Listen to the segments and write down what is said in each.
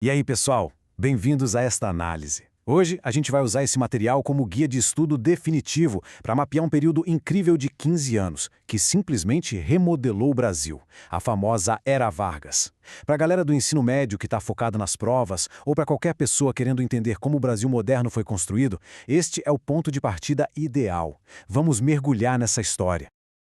E aí, pessoal? Bem-vindos a esta análise. Hoje, a gente vai usar esse material como guia de estudo definitivo para mapear um período incrível de 15 anos, que simplesmente remodelou o Brasil, a famosa Era Vargas. Para a galera do ensino médio que está focada nas provas, ou para qualquer pessoa querendo entender como o Brasil moderno foi construído, este é o ponto de partida ideal. Vamos mergulhar nessa história.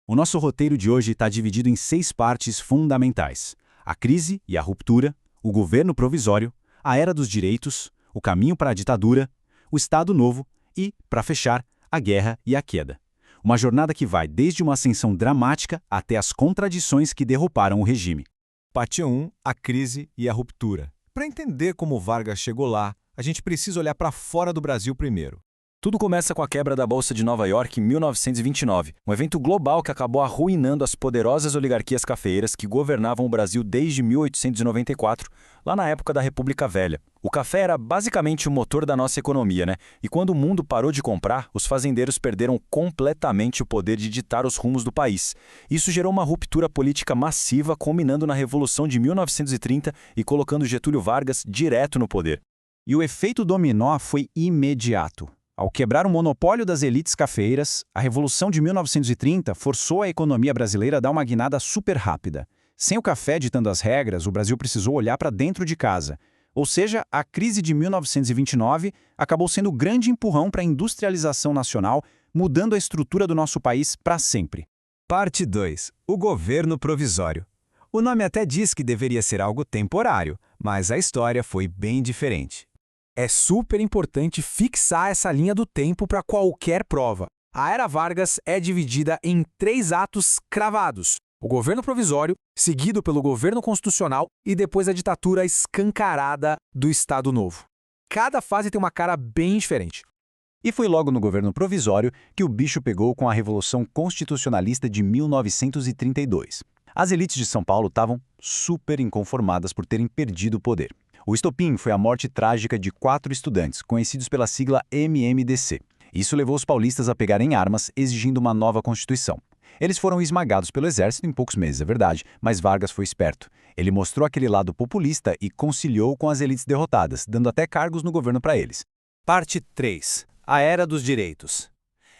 O nosso roteiro de hoje está dividido em 6 partes fundamentais: a crise e a ruptura, o governo provisório, a era dos direitos, o caminho para a ditadura, o Estado Novo e, para fechar, a guerra e a queda. Uma jornada que vai desde uma ascensão dramática até as contradições que derrubaram o regime. Parte 1, a crise e a ruptura. Para entender como Vargas chegou lá, a gente precisa olhar para fora do Brasil primeiro. Tudo começa com a quebra da Bolsa de Nova York em 1929, um evento global que acabou arruinando as poderosas oligarquias cafeeiras que governavam o Brasil desde 1894, lá na época da República Velha. O café era basicamente o motor da nossa economia, né? E quando o mundo parou de comprar, os fazendeiros perderam completamente o poder de ditar os rumos do país. Isso gerou uma ruptura política massiva, culminando na Revolução de 1930 e colocando Getúlio Vargas direto no poder. E o efeito dominó foi imediato. Ao quebrar o monopólio das elites cafeeiras, a Revolução de 1930 forçou a economia brasileira a dar uma guinada super rápida. Sem o café ditando as regras, o Brasil precisou olhar para dentro de casa. Ou seja, a crise de 1929 acabou sendo o grande empurrão para a industrialização nacional, mudando a estrutura do nosso país para sempre. Parte 2, o governo provisório. O nome até diz que deveria ser algo temporário, mas a história foi bem diferente. É super importante fixar essa linha do tempo para qualquer prova. A Era Vargas é dividida em 3 atos cravados: o governo provisório, seguido pelo governo constitucional e depois a ditadura escancarada do Estado Novo. Cada fase tem uma cara bem diferente. E foi logo no governo provisório que o bicho pegou com a Revolução Constitucionalista de 1932. As elites de São Paulo estavam super inconformadas por terem perdido o poder. O estopim foi a morte trágica de 4 estudantes, conhecidos pela sigla MMDC. Isso levou os paulistas a pegarem armas, exigindo uma nova Constituição. Eles foram esmagados pelo exército em poucos meses, é verdade, mas Vargas foi esperto. Ele mostrou aquele lado populista e conciliou com as elites derrotadas, dando até cargos no governo para eles. Parte 3. A Era dos Direitos.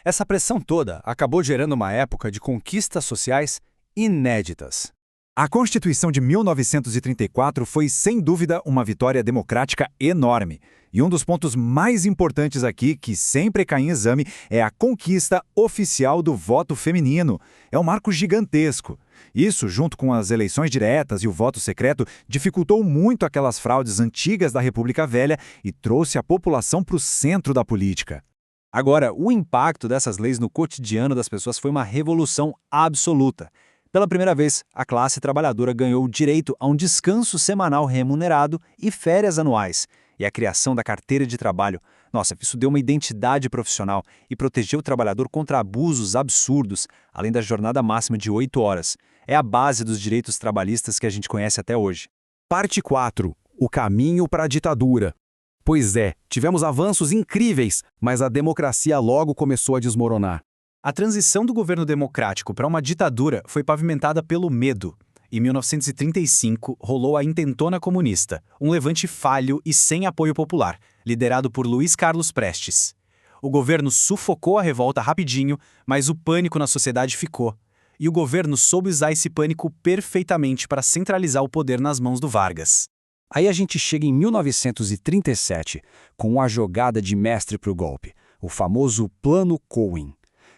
Essa pressão toda acabou gerando uma época de conquistas sociais inéditas. A Constituição de 1934 foi, sem dúvida, uma vitória democrática enorme. E um dos pontos mais importantes aqui, que sempre cai em exame, é a conquista oficial do voto feminino. É um marco gigantesco. Isso, junto com as eleições diretas e o voto secreto, dificultou muito aquelas fraudes antigas da República Velha e trouxe a população para o centro da política. Agora, o impacto dessas leis no cotidiano das pessoas foi uma revolução absoluta. Pela primeira vez, a classe trabalhadora ganhou o direito a um descanso semanal remunerado e férias anuais. E a criação da carteira de trabalho. Nossa, isso deu uma identidade profissional e protegeu o trabalhador contra abusos absurdos, além da jornada máxima de 8 horas. É a base dos direitos trabalhistas que a gente conhece até hoje. Parte 4. O caminho para a ditadura. Pois é, tivemos avanços incríveis, mas a democracia logo começou a desmoronar. A transição do governo democrático para uma ditadura foi pavimentada pelo medo. Em 1935, rolou a Intentona Comunista, um levante falho e sem apoio popular, liderado por Luiz Carlos Prestes. O governo sufocou a revolta rapidinho, mas o pânico na sociedade ficou. E o governo soube usar esse pânico perfeitamente para centralizar o poder nas mãos do Vargas. Aí a gente chega em 1937, com a jogada de mestre para o golpe, o famoso Plano Cohen.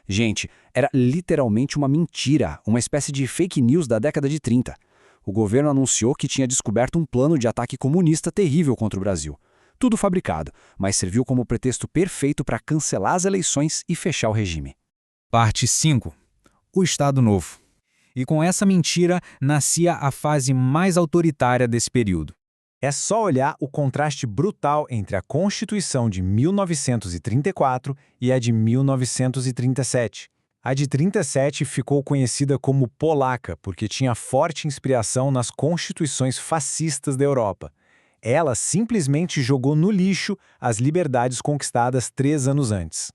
Gente, era literalmente uma mentira, uma espécie de fake news da década de 30. O governo anunciou que tinha descoberto um plano de ataque comunista terrível contra o Brasil. Tudo fabricado, mas serviu como pretexto perfeito para cancelar as eleições e fechar o regime. Parte 5. O Estado Novo. E com essa mentira nascia a fase mais autoritária desse período. É só olhar o contraste brutal entre a Constituição de 1934 e a de 1937. A de 37 ficou conhecida como polaca porque tinha forte inspiração nas constituições fascistas da Europa. Ela simplesmente jogou no lixo as liberdades conquistadas 3 anos antes.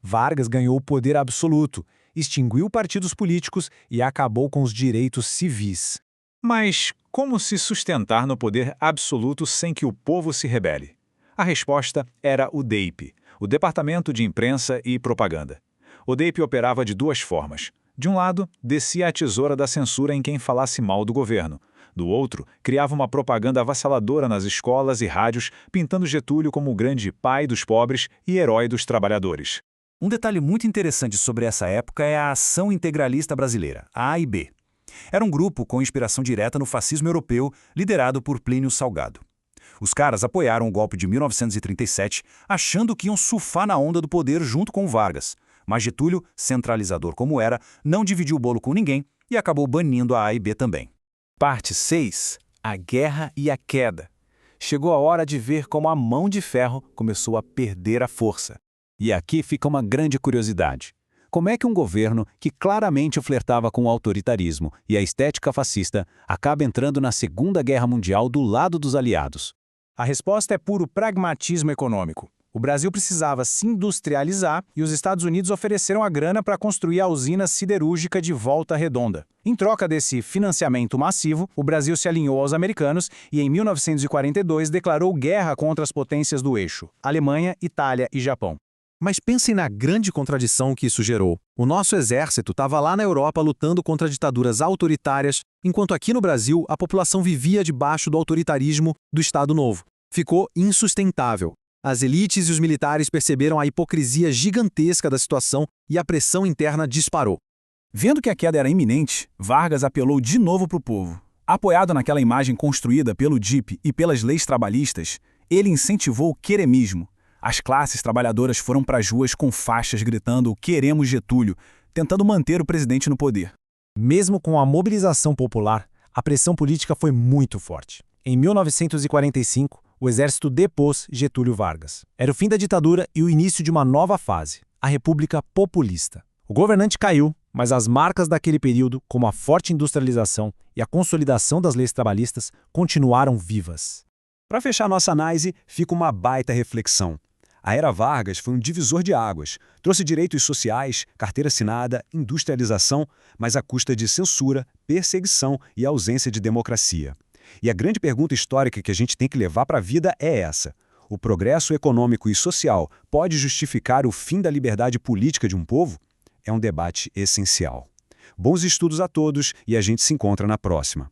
Vargas ganhou o poder absoluto, extinguiu partidos políticos e acabou com os direitos civis. Mas Como se sustentar no poder absoluto sem que o povo se rebele? A resposta era o DEIP, o Departamento de Imprensa e Propaganda. O DEIP operava de duas formas. De um lado, descia a tesoura da censura em quem falasse mal do governo. Do outro, criava uma propaganda avassaladora nas escolas e rádios, pintando Getúlio como o grande pai dos pobres e herói dos trabalhadores. Um detalhe muito interessante sobre essa época é a Ação Integralista Brasileira, a AIB. Era um grupo com inspiração direta no fascismo europeu, liderado por Plínio Salgado. Os caras apoiaram o golpe de 1937, achando que iam surfar na onda do poder junto com Vargas. Mas Getúlio, centralizador como era, não dividiu o bolo com ninguém e acabou banindo a AIB também. Parte 6. A Guerra e a Queda. Chegou a hora de ver como a mão de ferro começou a perder a força. E aqui fica uma grande curiosidade. Como é que um governo que claramente flertava com o autoritarismo e a estética fascista acaba entrando na Segunda Guerra Mundial do lado dos aliados? A resposta é puro pragmatismo econômico. O Brasil precisava se industrializar e os Estados Unidos ofereceram a grana para construir a usina siderúrgica de Volta Redonda. Em troca desse financiamento massivo, o Brasil se alinhou aos americanos e, em 1942, declarou guerra contra as potências do eixo, Alemanha, Itália e Japão. Mas pensem na grande contradição que isso gerou. O nosso exército estava lá na Europa lutando contra ditaduras autoritárias, enquanto aqui no Brasil a população vivia debaixo do autoritarismo do Estado Novo. Ficou insustentável. As elites e os militares perceberam a hipocrisia gigantesca da situação e a pressão interna disparou. Vendo que a queda era iminente, Vargas apelou de novo para o povo. Apoiado naquela imagem construída pelo DIP e pelas leis trabalhistas, ele incentivou o queremismo. As classes trabalhadoras foram para as ruas com faixas gritando "Queremos Getúlio", tentando manter o presidente no poder. Mesmo com a mobilização popular, a pressão política foi muito forte. Em 1945, o exército depôs Getúlio Vargas. Era o fim da ditadura e o início de uma nova fase, a República Populista. O governante caiu, mas as marcas daquele período, como a forte industrialização e a consolidação das leis trabalhistas, continuaram vivas. Para fechar nossa análise, fica uma baita reflexão. A Era Vargas foi um divisor de águas. Trouxe direitos sociais, carteira assinada, industrialização, mas à custa de censura, perseguição e ausência de democracia. E a grande pergunta histórica que a gente tem que levar para a vida é essa: o progresso econômico e social pode justificar o fim da liberdade política de um povo? É um debate essencial. Bons estudos a todos e a gente se encontra na próxima.